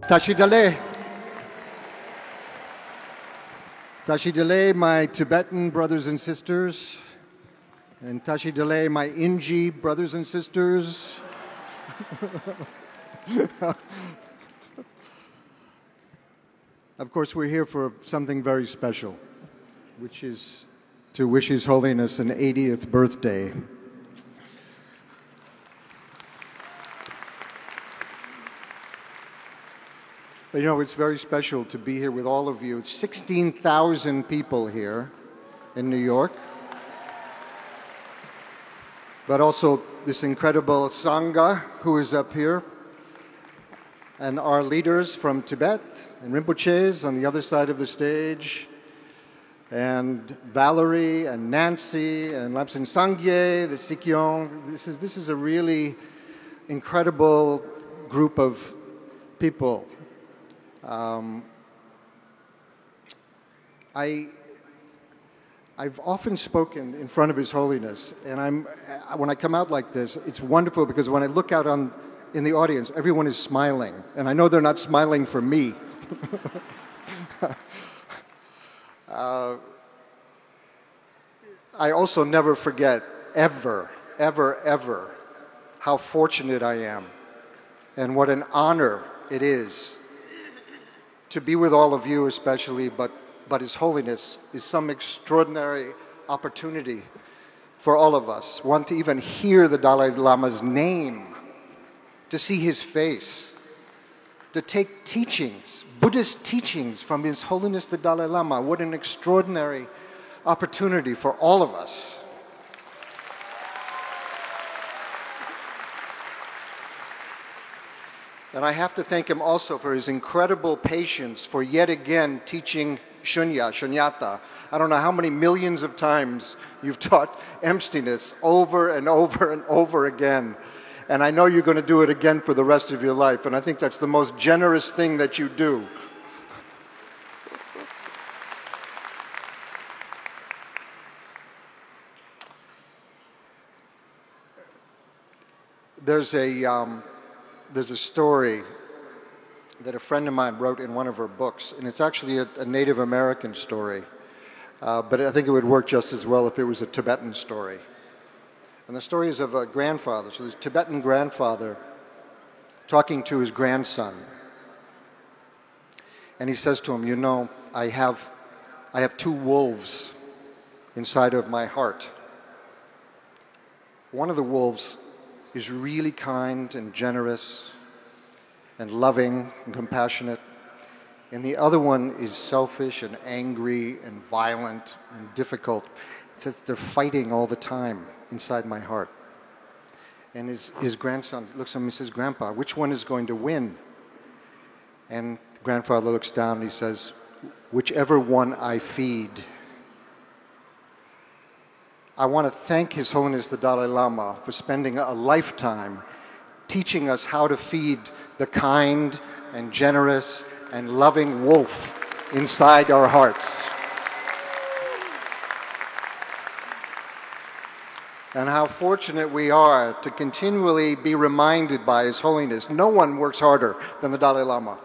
Tashidale. Tashidale, my Tibetan brothers and sisters. And Tashidale, my Inji brothers and sisters. Of course, we're here for something very special, which is to wish His Holiness an 80th birthday. But you know, it's very special to be here with all of you. 16,000 people here in New York. But also this incredible Sangha who is up here. And our leaders from Tibet and Rinpoches on the other side of the stage. And Valerie and Nancy and Lamsen Sangye, the Sikyong. This is a really incredible group of people. I've often spoken in front of His Holiness, and when I come out like this, it's wonderful because when I look out in the audience, everyone is smiling, and I know they're not smiling for me. I also never forget, ever, how fortunate I am, and what an honor it is to be with all of you especially, but His Holiness is some extraordinary opportunity for all of us. One, to even hear the Dalai Lama's name, to see his face, to take teachings, Buddhist teachings from His Holiness the Dalai Lama. What an extraordinary opportunity for all of us. And I have to thank him also for his incredible patience for yet again teaching shunyata. I don't know how many millions of times you've taught emptiness over and over and over again. And I know you're going to do it again for the rest of your life. And I think that's the most generous thing that you do. There's a story that a friend of mine wrote in one of her books, and it's actually a Native American story, but I think it would work just as well if it was a Tibetan story. And the story is of a grandfather, so this Tibetan grandfather talking to his grandson. And he says to him, you know, I have two wolves inside of my heart. One of the wolves is really kind and generous and loving and compassionate. And the other one is selfish and angry and violent and difficult. It says they're fighting all the time inside my heart. And his grandson looks at him and says, Grandpa, which one is going to win? And grandfather looks down and he says, whichever one I feed. I want to thank His Holiness the Dalai Lama for spending a lifetime teaching us how to feed the kind and generous and loving wolf inside our hearts. And how fortunate we are to continually be reminded by His Holiness. No one works harder than the Dalai Lama.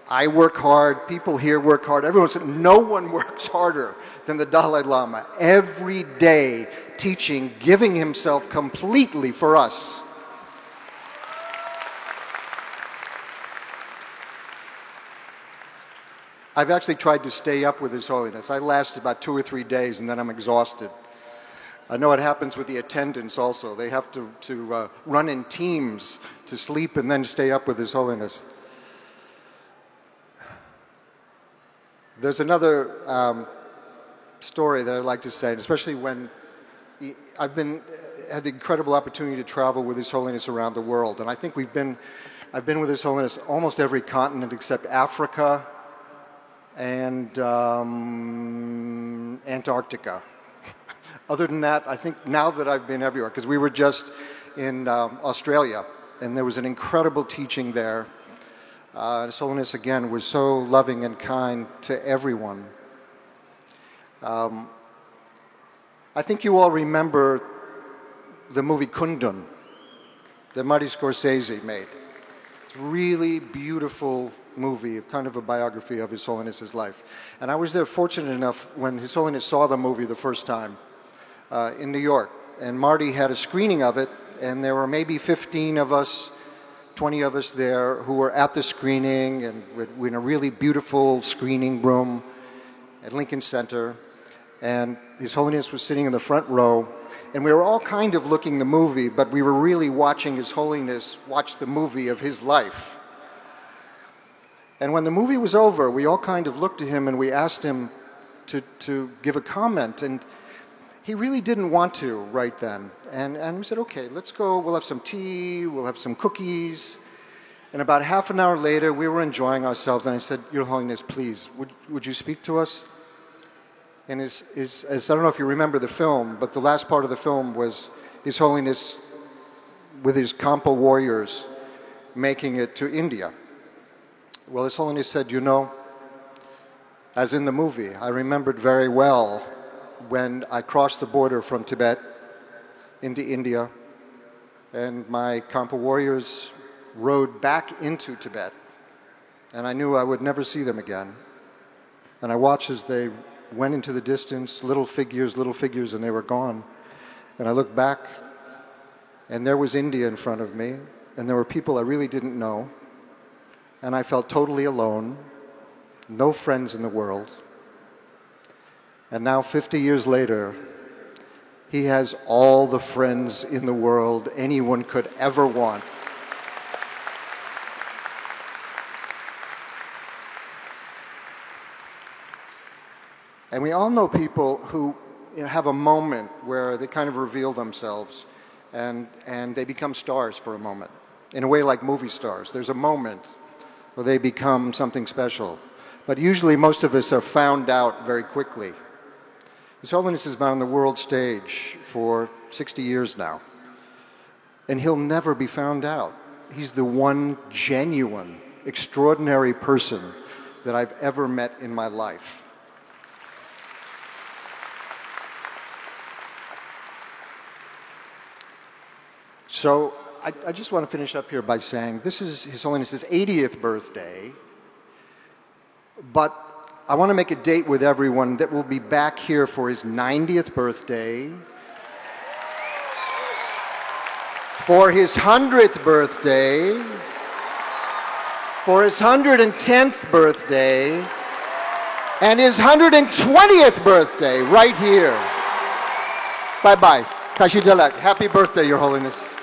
I work hard, people here work hard, everyone says no one works harder than the Dalai Lama, every day teaching, giving himself completely for us. I've actually tried to stay up with His Holiness. I last about 2 or 3 days and then I'm exhausted. I know it happens with the attendants also. They have to run in teams to sleep and then stay up with His Holiness. There's another story that I'd like to say, especially when I've had the incredible opportunity to travel with His Holiness around the world, and I think I've been with His Holiness almost every continent except Africa and Antarctica. Other than that, I think now that I've been everywhere, because we were just in Australia, and there was an incredible teaching there. His Holiness, again, was so loving and kind to everyone. I think you all remember the movie Kundun that Marty Scorsese made. It's a really beautiful movie, kind of a biography of His Holiness's life. And I was there fortunate enough when His Holiness saw the movie the first time in New York. And Marty had a screening of it, and there were maybe 15 of us, 20 of us there who were at the screening, and we're in a really beautiful screening room at Lincoln Center. And His Holiness was sitting in the front row, and we were all kind of looking the movie, but we were really watching His Holiness watch the movie of his life. And when the movie was over, we all kind of looked at him and we asked him to give a comment, and he really didn't want to right then. And we said, okay, let's go, we'll have some tea, we'll have some cookies. And about half an hour later, we were enjoying ourselves, and I said, Your Holiness, please, would you speak to us? And I don't know if you remember the film, but the last part of the film was His Holiness with his Kampa warriors making it to India. Well, His Holiness said, you know, as in the movie, I remembered very well when I crossed the border from Tibet into India, and my Kampa warriors rode back into Tibet, and I knew I would never see them again. And I watched as they went into the distance, little figures, and they were gone. And I looked back, and there was India in front of me, and there were people I really didn't know, and I felt totally alone, no friends in the world. And now, 50 years later, he has all the friends in the world anyone could ever want. And we all know people who have a moment where they kind of reveal themselves and they become stars for a moment, in a way like movie stars. There's a moment where they become something special. But usually most of us are found out very quickly. His Holiness has been on the world stage for 60 years now, and he'll never be found out. He's the one genuine, extraordinary person that I've ever met in my life. So I just want to finish up here by saying this is His Holiness's 80th birthday, but I want to make a date with everyone that we'll be back here for his 90th birthday, for his 100th birthday, for his 110th birthday, and his 120th birthday right here. Bye-bye. Tashi Delek. Happy birthday, Your Holiness.